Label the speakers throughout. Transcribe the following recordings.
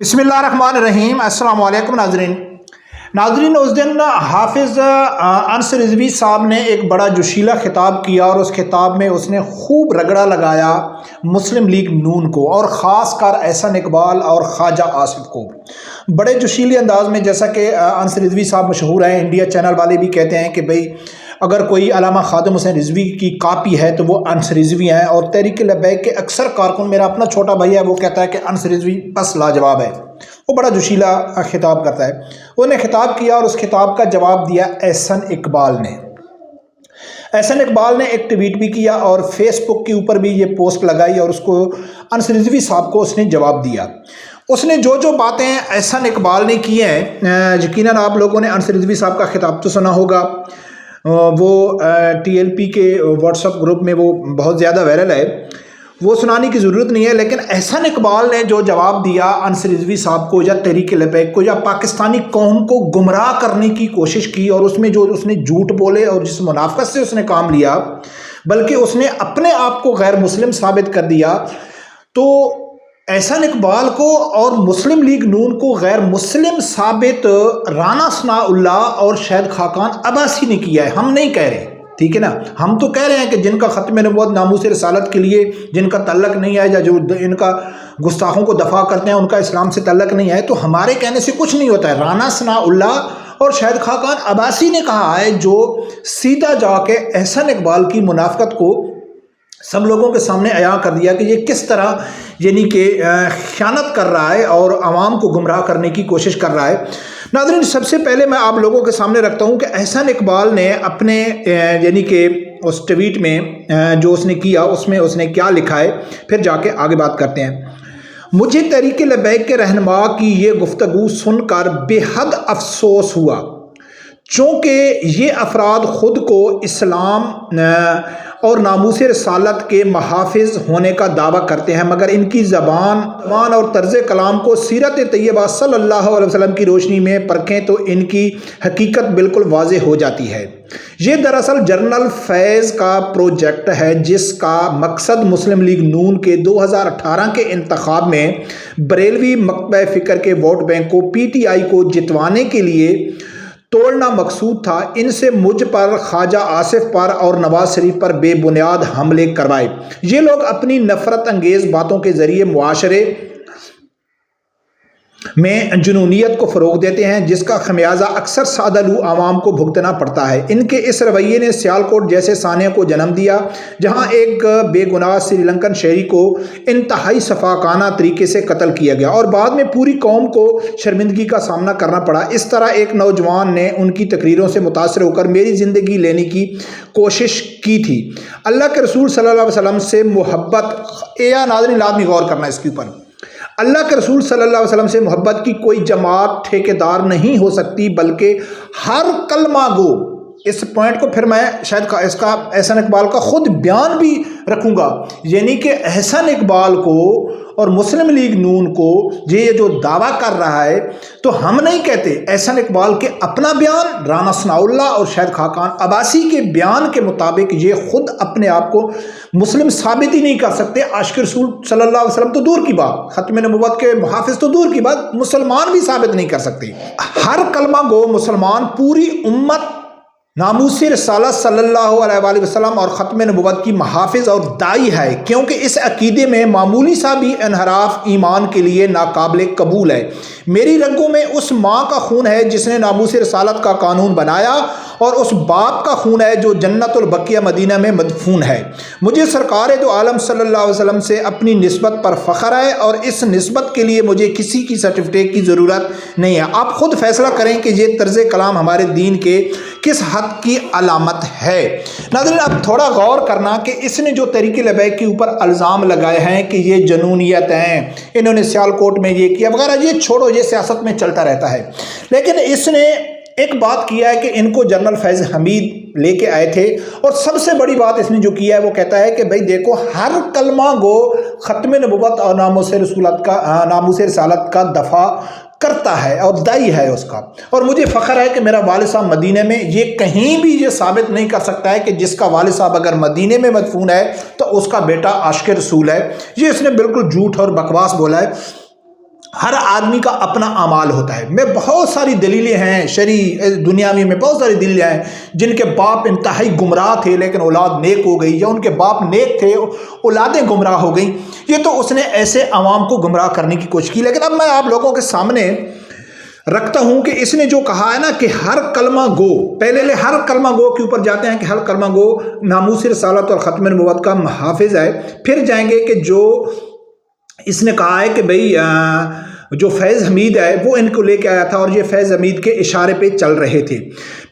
Speaker 1: بسم اللہ الرحمن الرحیم۔ السلام علیکم ناظرین اس دن حافظ انس رضوی صاحب نے ایک بڑا جوشیلا خطاب کیا اور اس خطاب میں اس نے خوب رگڑا لگایا مسلم لیگ نون کو اور خاص کر احسن اقبال اور خواجہ آصف کو بڑے جوشیلے انداز میں، جیسا کہ انس رضوی صاحب مشہور ہیں، انڈیا چینل والے بھی کہتے ہیں کہ بھئی اگر کوئی علامہ خادم حسین رضوی کی کاپی ہے تو وہ انس رضوی ہیں، اور تحریک لبیک کے اکثر کارکن، میرا اپنا چھوٹا بھائی ہے، وہ کہتا ہے کہ انس رضوی بس لاجواب ہے۔ وہ بڑا جوشیلا خطاب کرتا ہے۔ انہوں نے خطاب کیا اور اس خطاب کا جواب دیا احسن اقبال نے۔ احسن اقبال نے ایک ٹویٹ بھی کیا اور فیس بک کے اوپر بھی یہ پوسٹ لگائی اور اس کو انس رضوی صاحب کو اس نے جواب دیا۔ اس نے جو باتیں احسن اقبال نے کی ہیں، یقیناً آپ لوگوں نے انس رضوی صاحب کا خطاب تو سنا ہوگا، وہ ٹی ایل پی کے واٹس ایپ گروپ میں وہ بہت زیادہ وائرل ہے، وہ سنانے کی ضرورت نہیں ہے۔ لیکن احسن اقبال نے جو جواب دیا انس رضوی صاحب کو یا تحریک لبیک کو یا پاکستانی قوم کو گمراہ کرنے کی کوشش کی، اور اس میں جو اس نے جھوٹ بولے اور جس منافقت سے اس نے کام لیا، بلکہ اس نے اپنے آپ کو غیر مسلم ثابت کر دیا، تو احسن اقبال کو اور مسلم لیگ نون کو غیر مسلم ثابت رانا ثناء اللہ اور شہید خاقان عباسی نے کیا ہے، ہم نہیں کہہ رہے، ٹھیک ہے نا۔ ہم تو کہہ رہے ہیں کہ جن کا ختم نبوت ناموس رسالت کے لیے جن کا تعلق نہیں ہے، یا جو ان کا گستاخوں کو دفاع کرتے ہیں ان کا اسلام سے تعلق نہیں ہے، تو ہمارے کہنے سے کچھ نہیں ہوتا ہے۔ رانا ثناء اللہ اور شہید خاقان عباسی نے کہا ہے، جو سیدھا جا کے احسن اقبال کی منافقت کو سب لوگوں کے سامنے عیاں کر دیا کہ یہ کس طرح یعنی کہ خیانت کر رہا ہے اور عوام کو گمراہ کرنے کی کوشش کر رہا ہے۔ ناظرین، سب سے پہلے میں آپ لوگوں کے سامنے رکھتا ہوں کہ احسن اقبال نے اپنے یعنی کہ اس ٹویٹ میں جو اس نے کیا، اس میں اس نے کیا لکھا ہے، پھر جا کے آگے بات کرتے ہیں۔ مجھے تحریک لبیک کے رہنما کی یہ گفتگو سن کر بے حد افسوس ہوا، چونکہ یہ افراد خود کو اسلام اور ناموس رسالت کے محافظ ہونے کا دعویٰ کرتے ہیں، مگر ان کی زبان اور طرز کلام کو سیرت طیبہ صلی اللہ علیہ وسلم کی روشنی میں پرکھیں تو ان کی حقیقت بالکل واضح ہو جاتی ہے۔ یہ دراصل جنرل فیض کا پروجیکٹ ہے، جس کا مقصد مسلم لیگ نون کے 2018 کے انتخاب میں بریلوی مکتبہ فکر کے ووٹ بینک کو پی ٹی آئی کو جتوانے کے لیے توڑنا مقصود تھا۔ ان سے مجھ پر، خواجہ آصف پر اور نواز شریف پر بے بنیاد حملے کروائے۔ یہ لوگ اپنی نفرت انگیز باتوں کے ذریعے معاشرے میں جنونیت کو فروغ دیتے ہیں، جس کا خمیازہ اکثر سادہ لو عوام کو بھگتنا پڑتا ہے۔ ان کے اس رویے نے سیالکوٹ جیسے سانحے کو جنم دیا، جہاں ایک بے گناہ سری لنکن شہری کو انتہائی شفاقانہ طریقے سے قتل کیا گیا اور بعد میں پوری قوم کو شرمندگی کا سامنا کرنا پڑا۔ اس طرح ایک نوجوان نے ان کی تقریروں سے متاثر ہو کر میری زندگی لینے کی کوشش کی تھی۔ اللہ کے رسول صلی اللہ علیہ وسلم سے محبت، ناظرین لازمی غور کرنا اس کے اوپر، اللہ کے رسول صلی اللہ علیہ وسلم سے محبت کی کوئی جماعت ٹھیکیدار نہیں ہو سکتی، بلکہ ہر کلمہ گو، اس پوائنٹ کو پھر میں شاید اس کا احسن اقبال کا خود بیان بھی رکھوں گا، یعنی کہ احسن اقبال کو اور مسلم لیگ نون کو یہ جو دعویٰ کر رہا ہے، تو ہم نہیں کہتے، احسن اقبال کے اپنا بیان، رانا ثناء اللہ اور شہید خاقان عباسی کے بیان کے مطابق یہ خود اپنے آپ کو مسلم ثابت ہی نہیں کر سکتے۔ عاشق رسول صلی اللہ علیہ وسلم تو دور کی بات، ختم نبوت کے محافظ تو دور کی بات، مسلمان بھی ثابت نہیں کر سکتے۔ ہر کلمہ گو مسلمان پوری امت ناموس رسالت صلی اللہ علیہ وآلہ وسلم اور ختم نبوت کی محافظ اور دائی ہے، کیونکہ اس عقیدے میں معمولی سا بھی انحراف ایمان کے لیے ناقابل قبول ہے۔ میری رگوں میں اس ماں کا خون ہے جس نے ناموس رسالت کا قانون بنایا، اور اس باپ کا خون ہے جو جنت البقیہ مدینہ میں مدفون ہے۔ مجھے سرکار دو عالم صلی اللہ علیہ وسلم سے اپنی نسبت پر فخر ہے، اور اس نسبت کے لیے مجھے کسی کی سرٹیفکیٹ کی ضرورت نہیں ہے۔ آپ خود فیصلہ کریں کہ یہ طرز کلام ہمارے دین کے کس حد کی علامت ہے۔ ناظرین، اب تھوڑا غور کرنا کہ اس نے جو تحریک لبیک کے اوپر الزام لگائے ہیں کہ یہ جنونیت ہیں، انہوں نے سیالکوٹ میں یہ کیا وغیرہ، یہ چھوڑو، یہ سیاست میں چلتا رہتا ہے، لیکن اس نے ایک بات کیا ہے کہ ان کو جنرل فیض حمید لے کے آئے تھے، اور سب سے بڑی بات اس نے جو کیا ہے وہ کہتا ہے کہ بھئی دیکھو، ہر کلمہ گو ختم نبوت اور ناموس رسالت کا دفاع کرتا ہے اور دائی ہے اس کا، اور مجھے فخر ہے کہ میرا والد صاحب مدینہ میں، یہ کہیں بھی یہ ثابت نہیں کر سکتا ہے کہ جس کا والد صاحب اگر مدینہ میں مدفون ہے تو اس کا بیٹا عاشق رسول ہے۔ یہ اس نے بالکل جھوٹ اور بکواس بولا ہے۔ ہر آدمی کا اپنا اعمال ہوتا ہے. میں بہت ساری دلیلیں ہیں شرعی دنیاوی میں، بہت ساری دلیلیں ہیں جن کے باپ انتہائی گمراہ تھے لیکن اولاد نیک ہو گئی، یا ان کے باپ نیک تھے اولادیں گمراہ ہو گئیں. یہ تو اس نے ایسے عوام کو گمراہ کرنے کی کوشش کی. لیکن اب میں آپ لوگوں کے سامنے رکھتا ہوں کہ اس نے جو کہا ہے نا کہ ہر کلمہ گو، پہلے ہر کلمہ گو کے اوپر جاتے ہیں کہ ہر کلمہ گو ناموس رسالت اور ختم نبوت کا محافظ ہے. پھر جائیں گے کہ جو اس نے کہا ہے کہ بھئی جو فیض حمید ہے وہ ان کو لے کے آیا تھا اور یہ فیض حمید کے اشارے پہ چل رہے تھے.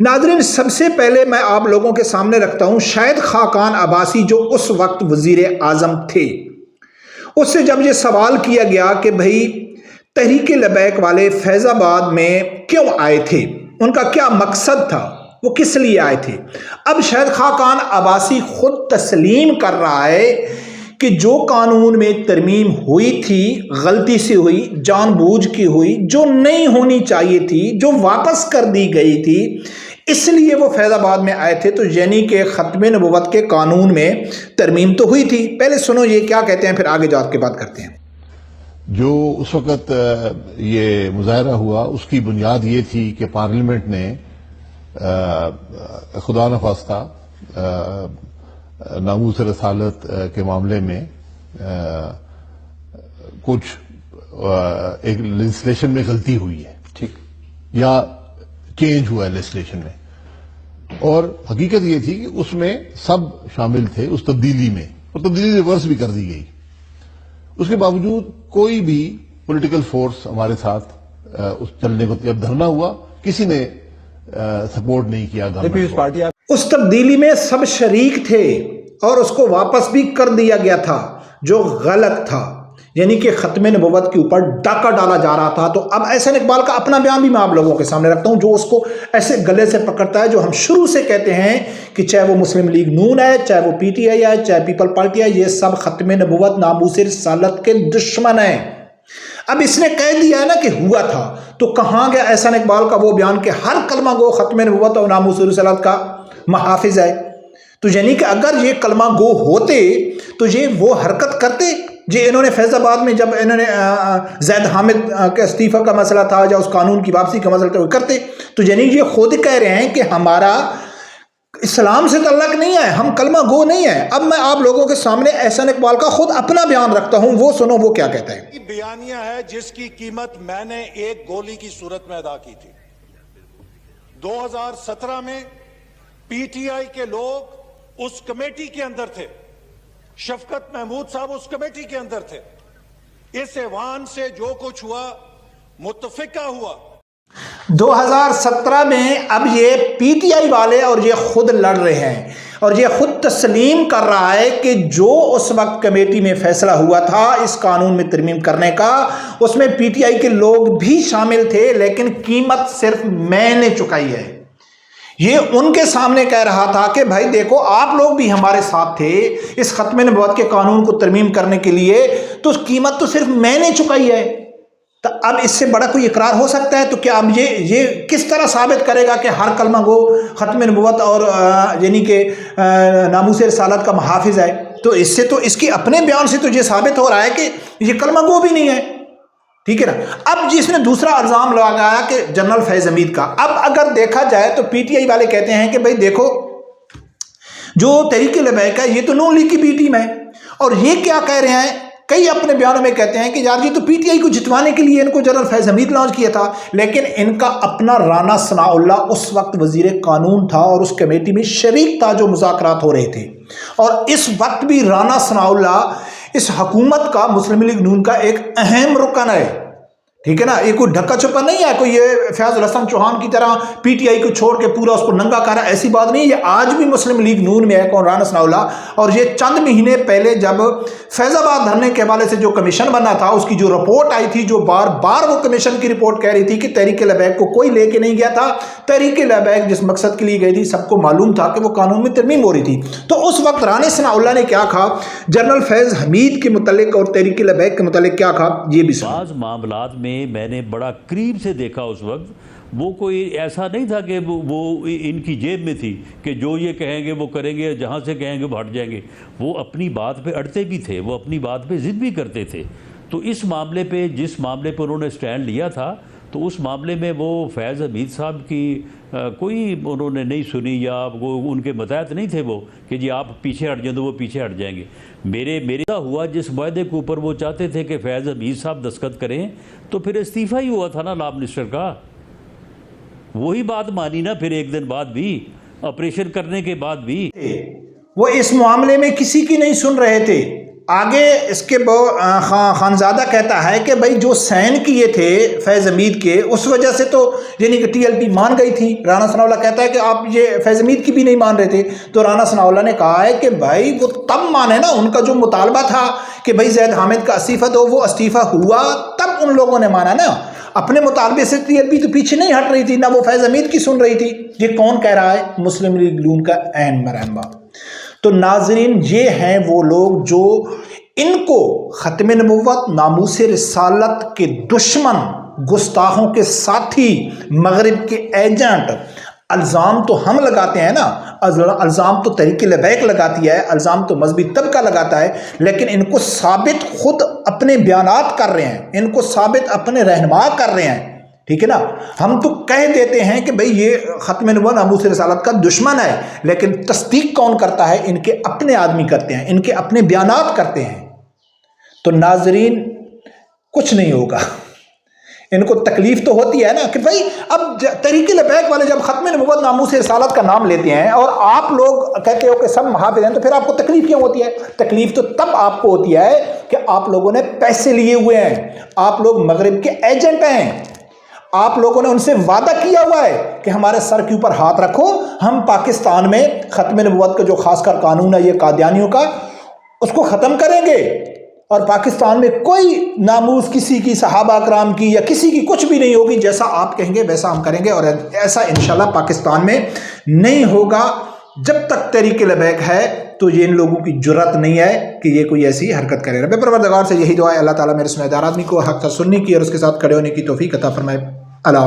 Speaker 1: ناظرین، سب سے پہلے میں آپ لوگوں کے سامنے رکھتا ہوں شاہد خاقان عباسی جو اس وقت وزیر اعظم تھے. اس سے جب یہ سوال کیا گیا کہ بھئی تحریک لبیک والے فیض آباد میں کیوں آئے تھے، ان کا کیا مقصد تھا، وہ کس لیے آئے تھے، اب شاہد خاقان عباسی خود تسلیم کر رہا ہے کہ جو قانون میں ترمیم ہوئی تھی غلطی سے ہوئی، جان بوجھ کی ہوئی، جو نہیں ہونی چاہیے تھی، جو واپس کر دی گئی تھی، اس لیے وہ فیض آباد میں آئے تھے. تو یعنی کہ ختم نبوت کے قانون میں ترمیم تو ہوئی تھی. پہلے سنو یہ کیا کہتے ہیں، پھر آگے جا کے بات کرتے ہیں.
Speaker 2: جو اس وقت یہ مظاہرہ ہوا اس کی بنیاد یہ تھی کہ پارلیمنٹ نے خدا نخواستہ ناموس رسالت کے معاملے میں کچھ ایک لیجسلیشن میں غلطی ہوئی ہے، ٹھیک، یا چینج ہوا ہے لیجسلیشن میں، اور حقیقت یہ تھی کہ اس میں سب شامل تھے اس تبدیلی میں، اور تبدیلی ریورس بھی کر دی گئی. اس کے باوجود کوئی بھی پولیٹیکل فورس ہمارے ساتھ اس چلنے کو، جب دھرنا ہوا کسی نے سپورٹ نہیں کیا.
Speaker 1: اس تبدیلی میں سب شریک تھے اور اس کو واپس بھی کر دیا گیا تھا جو غلط تھا، یعنی کہ ختم نبوت کے اوپر ڈاکہ ڈالا جا رہا تھا. تو اب احسن اقبال کا اپنا بیان بھی میں آپ لوگوں کے سامنے رکھتا ہوں جو اس کو ایسے گلے سے پکڑتا ہے، جو ہم شروع سے کہتے ہیں کہ چاہے وہ مسلم لیگ نون ہے، چاہے وہ پی ٹی آئی ہے، چاہے پیپل پارٹی ہے، یہ سب ختم نبوت ناموس رسالت کے دشمن ہیں. اب اس نے کہہ دیا ہے نا کہ ہوا تھا، تو کہاں گیا احسن اقبال کا وہ بیان کہ ہر کلمہ گو ختم نبوت اور ناموس رسالت کا محافظ ہے. تو یعنی کہ اگر یہ کلمہ گو ہوتے تو یہ وہ حرکت کرتے جی انہوں نے فیض آباد میں جب انہوں نے زید حامد کے استعفیٰ کا مسئلہ تھا یا اس قانون کی واپسی کا مسئلہ تھا وہ کرتے. تو یعنی یہ خود کہہ رہے ہیں کہ ہمارا اسلام سے تعلق نہیں ہے، ہم کلمہ گو نہیں ہیں. اب میں آپ لوگوں کے سامنے احسن اقبال کا خود اپنا بیان رکھتا ہوں، وہ سنو وہ کیا کہتا ہے.
Speaker 3: بیانیہ ہے جس کی قیمت میں نے ایک گولی کی صورت میں ادا کی تھی. 2017 میں پی ٹی آئی کے لوگ اس کمیٹی کے اندر تھے، شفقت محمود صاحب اس کمیٹی کے اندر تھے. اس ایوان سے جو کچھ ہوا متفقہ ہوا.
Speaker 1: 2017 میں اب یہ پی ٹی آئی والے اور یہ خود لڑ رہے ہیں اور یہ خود تسلیم کر رہا ہے کہ جو اس وقت کمیٹی میں فیصلہ ہوا تھا اس قانون میں ترمیم کرنے کا، اس میں پی ٹی آئی کے لوگ بھی شامل تھے، لیکن قیمت صرف میں نے چکائی ہے. یہ ان کے سامنے کہہ رہا تھا کہ بھائی دیکھو آپ لوگ بھی ہمارے ساتھ تھے اس ختم نبوت کے قانون کو ترمیم کرنے کے لیے، تو قیمت تو صرف میں نے چکائی ہے. تو اب اس سے بڑا کوئی اقرار ہو سکتا ہے؟ تو کیا اب یہ کس طرح ثابت کرے گا کہ ہر کلمہ گو ختم نبوت اور یعنی کہ ناموس رسالت کا محافظ ہے؟ تو اس سے تو اس کے اپنے بیان سے تو یہ ثابت ہو رہا ہے کہ یہ کلمہ گو بھی نہیں ہے. ٹھیک ہے نا. اب جس نے دوسرا الزام لگایا کہ جنرل فیض حمید کا، اب اگر دیکھا جائے تو پی ٹی آئی والے کہتے ہیں کہ بھائی دیکھو جو تحریک لبیک ہے یہ تو نون لیگ کی بی ٹیم ہے، اور یہ کیا کہہ رہے ہیں، کئی اپنے بیانوں میں کہتے ہیں کہ یار یہ تو پی ٹی آئی کو جتوانے کے لیے ان کو جنرل فیض حمید لانچ کیا تھا، لیکن ان کا اپنا رانا ثناء اللہ اس وقت وزیر قانون تھا اور اس کمیٹی میں شریک تھا جو مذاکرات ہو رہے تھے، اور اس وقت بھی رانا ثناء اللہ اس حکومت کا مسلم لیگ نون کا ایک اہم رکن ہے. ٹھیک ہے نا. یہ کوئی ڈھکا چھپا نہیں ہے، کوئی یہ فیاض الحسن چوہان کی طرح پی ٹی آئی کو چھوڑ کے پورا اس کو ننگا کرا، ایسی بات نہیں. یہ آج بھی مسلم لیگ نون میں ہے کون، رانا ثناء اللہ. اور یہ چند مہینے پہلے جب فیض آباد دھرنے کے حوالے سے جو کمیشن بنا تھا اس کی جو رپورٹ آئی تھی، جو بار بار وہ کمیشن کی رپورٹ کہہ رہی تھی کہ تحریک لبیک کو کوئی لے کے نہیں گیا تھا، تحریک لبیک جس مقصد کے لیے گئی تھی سب کو معلوم تھا کہ وہ قانون میں ترمیم ہو رہی تھی. تو اس وقت رانا ثناء اللہ نے کیا کہا جنرل فیض حمید کے متعلق اور تحریک لبیک کے متعلق کیا کہا، یہ بھی سنو.
Speaker 4: بعض معاملات میں نے بڑا قریب سے دیکھا اس وقت، وہ کوئی ایسا نہیں تھا کہ وہ ان کی جیب میں تھی کہ جو یہ کہیں گے وہ کریں گے، جہاں سے کہیں گے وہ ہٹ جائیں گے. وہ اپنی بات پہ اڑتے بھی تھے، وہ اپنی بات پہ ضد بھی کرتے تھے. تو اس معاملے پہ جس معاملے پہ انہوں نے سٹینڈ لیا تھا تو اس معاملے میں وہ فیض حمید صاحب کی کوئی انہوں نے نہیں سنی یا وہ ان کے متحد نہیں تھے وہ کہ جی آپ پیچھے ہٹ جائیں تو وہ پیچھے ہٹ جائیں گے. میرے ہوا جس معاہدے کے اوپر وہ چاہتے تھے کہ فیض حمید صاحب دستخط کریں تو پھر استعفیٰ ہی ہوا تھا نا لا منسٹر کا. وہی بات مانی نا پھر ایک دن بعد بھی, آپریشن کرنے کے بعد بھی.
Speaker 1: وہ اس معاملے میں کسی کی نہیں سن رہے تھے. آگے اس کے خانزادہ کہتا ہے کہ بھائی جو سین کیے تھے فیض حمید کے اس وجہ سے تو یعنی کہ ٹی ایل پی مان گئی تھی. رانا ثناء اللہ کہتا ہے کہ آپ یہ فیض حمید کی بھی نہیں مان رہے تھے. تو رانا ثناء اللہ نے کہا ہے کہ بھائی وہ تب مانے نا, ان کا جو مطالبہ تھا کہ بھائی زید حامد کا استعفیٰ دو, وہ استعفیٰ ہوا تب ان لوگوں نے مانا نا. اپنے مطالبے سے ٹی ایل پی تو پیچھے نہیں ہٹ رہی تھی, نہ وہ فیض حمید کی سن رہی تھی. یہ کون کہہ رہا ہے؟ مسلم لیگ نون کا عین مرحبا. تو ناظرین یہ ہیں وہ لوگ جو ان کو ختم نبوت, ناموس رسالت کے دشمن, گستاخوں کے ساتھی, مغرب کے ایجنٹ. الزام تو ہم لگاتے ہیں نا, الزام تو تحریک لبیک لگاتی ہے, الزام تو مذہبی طبقہ لگاتا ہے, لیکن ان کو ثابت خود اپنے بیانات کر رہے ہیں, ان کو ثابت اپنے رہنما کر رہے ہیں. ٹھیک ہے نا. ہم تو کہہ دیتے ہیں کہ بھئی یہ ختم نبوت ناموس رسالت کا دشمن ہے, لیکن تصدیق کون کرتا ہے؟ ان کے اپنے آدمی کرتے ہیں, ان کے اپنے بیانات کرتے ہیں. تو ناظرین کچھ نہیں ہوگا. ان کو تکلیف تو ہوتی ہے نا کہ بھئی اب تحریک لبیک والے جب ختم نبوت ناموس رسالت کا نام لیتے ہیں اور آپ لوگ کہتے ہو کہ سب محافظ ہیں, تو پھر آپ کو تکلیف کیوں ہوتی ہے؟ تکلیف تو تب آپ کو ہوتی ہے کہ آپ لوگوں نے پیسے لیے ہوئے ہیں, آپ لوگ مغرب کے ایجنٹ ہیں, آپ لوگوں نے ان سے وعدہ کیا ہوا ہے کہ ہمارے سر کے اوپر ہاتھ رکھو, ہم پاکستان میں ختم نبوت کا جو خاص کر قانون ہے یہ قادیانیوں کا, اس کو ختم کریں گے, اور پاکستان میں کوئی ناموس کسی کی, صحابہ اکرام کی یا کسی کی کچھ بھی نہیں ہوگی. جیسا آپ کہیں گے ویسا ہم کریں گے, اور ایسا انشاءاللہ پاکستان میں نہیں ہوگا. جب تک تحریک لبیک ہے تو یہ ان لوگوں کی جرات نہیں ہے کہ یہ کوئی ایسی حرکت کرے. رب پروردگار سے یہی دعا ہے اللہ تعالیٰ میرے سمجھدار آدمی کو حق کا سننے کی اور اس کے ساتھ کھڑے ہونے کی توفیق عطا فرمائے. اللہ حافظ.